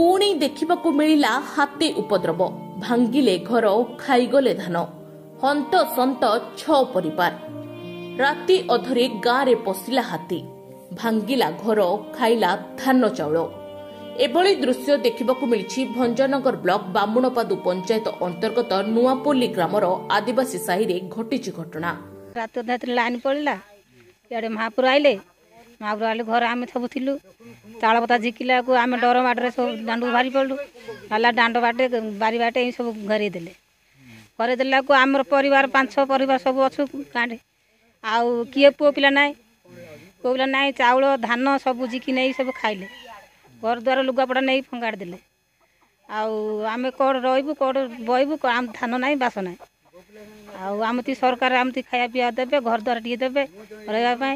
पुणी देखा मिला हाथी उपद्रव भांगिले घर खाईगले धान हंत सत 6 परिवार राति अधरे गाँव पशिला हाथी भांगिला घर खाइला धान चाउल एभली दृश्य देखा मिली भंजनगर ब्लॉक बामुणपादु पंचायत अंतर्गत नुआपल्ली ग्रामर आदिवासी साहि घटी घटना रात लाइन पड़ा इे महापुर आइले घर आम सब थिलु तालपता झिकिला को आम डर बाटे सब दांड बाहरी पड़ू नाला दांड बाटे बारी बाटे सब घरेदेला को आमर परिवार 5-6 परिवार सब अच्छु गाँव आउ किए पुओ पिला ना चाउल धान सब झिकी नहीं सब खाइले घर द्वार लुगापड़ा नहीं फंगाड़ देले आम कौड़ रही कौड़ बहबू आम धान ना बास ना आमती सरकार आमती खाया पीया देवे घर द्वार टे देवे रहा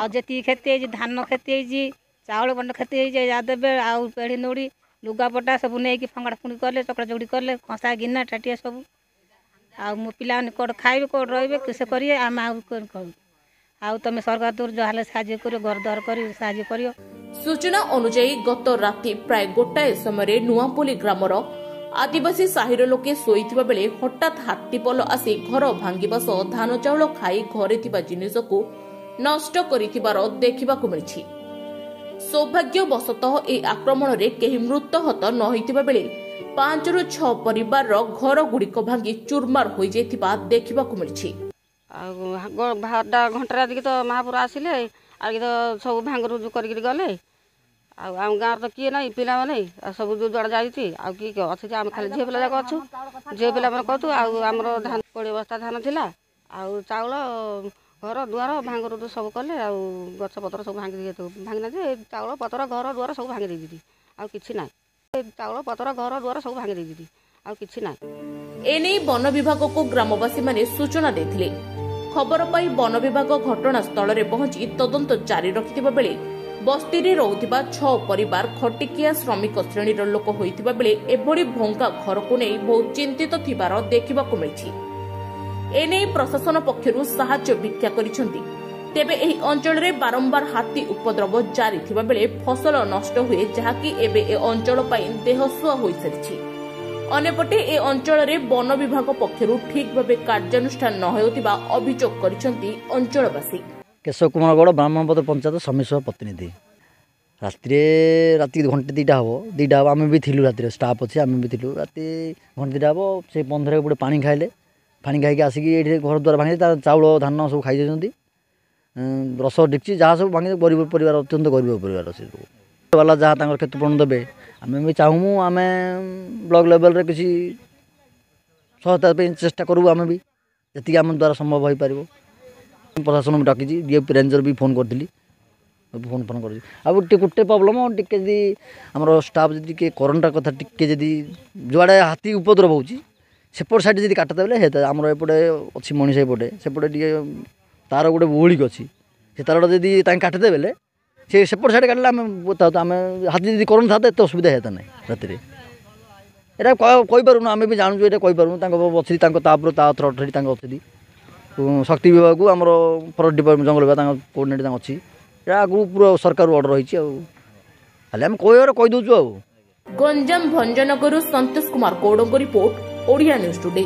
जी क्षति धान क्षति चाउल बंड क्षति देवे आउ पेढ़ी नोड़ी लुगापटा सब नहीं फंगाड़ फुंगी कले चकड़ा चकड़ी कले कंसा गिना टाटिया सब मो पिला कौड़ खाइबे कौड़ रे किस करेंगे आम आउ तुम सरकार तौर जहाँ साहय कर घर द्वार कर साहय कर सूचना अनुजाई गत राति प्राय गोटाए समय नुआपल्ली ग्रामर आदिवासी साहिर लोके शोइथिबा बेले हठात हाथीपल आसी घर भांगिबा सह धान चाउल खाई घरे थिबा जिनिसकु नष्ट करिथिबार देखिबाकु मिलिछि। सौभाग्यवशतः ए आक्रमण रे केही मृतहत न होइथिबा बेले 5-6 परिवार घर गुड़िक भांगी चूरमार होई जेथिबा देखिबाकु मिलिछि। घंटा दिखे तो महापुर आसिले आगे तो सब भांगर कर गले आम गाँव तो किए ना पिला नहीं सब जुआड़ जाइए अच्छे आम खाली झील पिला जाक अच्छु झील पिला कहतु आमर धान 20 बस्ता धान थिला चाउल घर दुआर भांगर सब कले गछ पतर सब भांगी जे चाउल पतर घर दुआर सब भांगी देती आछि ना चाउल पतर घर दुआर सब भांगी देती आछि ना। एने वन विभाग को ग्रामवासी माने सूचना देथिले। खबर पाई वन विभाग घटनास्थल में पहुंची तदंत जारी रखिथिबा बेले बस्ती रे रहुथिबा 6 परिवार खटिकिया श्रमिक श्रेणीर लोक होइथिबा बेले एभली भंगा घर को नहीं बहुत चिंतित थिबार देखिबाकु मिलिछि। एने प्रशासन पक्षरु साहाय्य भिक्षा करिसेंती तेबे एही अंचल रे बारंबार हाथी उपद्रव जारी थिबा बेले फसल नष्ट हुए जहाकि एबे ए अंचल पाई देहसुआ होई सारिछि। अनेपटे ए अंचल रे वन विभाग पक्षरु ठीक भाबे कार्यानुष्ठान न हेउतिबा अभियोग करिसेंती अंचलवासी। केशव कुमार गौड़ ब्राह्मणपद पंचायत समिश्र प्रतिनिधि राति घंटे 2टा हम आम भी थिलु राति स्टाफ अच्छे आम भी थिलु राति घंटे 2टा हम से बंधरे गोटे पानी खाइले पानी खाई आसिक घर द्वार भांगे चाउल धान सब खाई रस डिक्ची जहाँ सब भांगे गरीब परिवार अत्यंत गरीब परिवार से वाला जहाँ क्षतिपूरण देवे आम भी चाहूँ आम ब्लॉक लेवल रे किसी सहायता चेष्टा करूँ आम भी जी आम द्वारा संभव हो पार प्रशासन डाकी डीएफपी रेंजर भी फोन करी फोन कर गोटे प्रोब्लेम टी आम स्टाफ जी करोना कथा टी जुआड़े हाथी उपद्रव हो सेपट साइड जी काटदेले आमर एपटे अच्छी मनीष एपटे सेपटे टे तार गोटे बोलिक अच्छी से तार जी काटदेले से सेपट साइड काटले आम हाथी जी करोना था एत असुविधा होता ना राति यहाँ कहीपरूँ आम भी जानूँ ये कहीपरूँ अच्छी थ्रट अच्छी शक्ति विभाग को आम फरेस्ट डिपार्टमेंट जंगल विभाग कोऑर्डिनेट अच्छी आगु पूरा सरकार ऑर्डर रही आम कहीदे। Ganjam Bhanjanagar Santosh Kumar Gaud report Odia news today.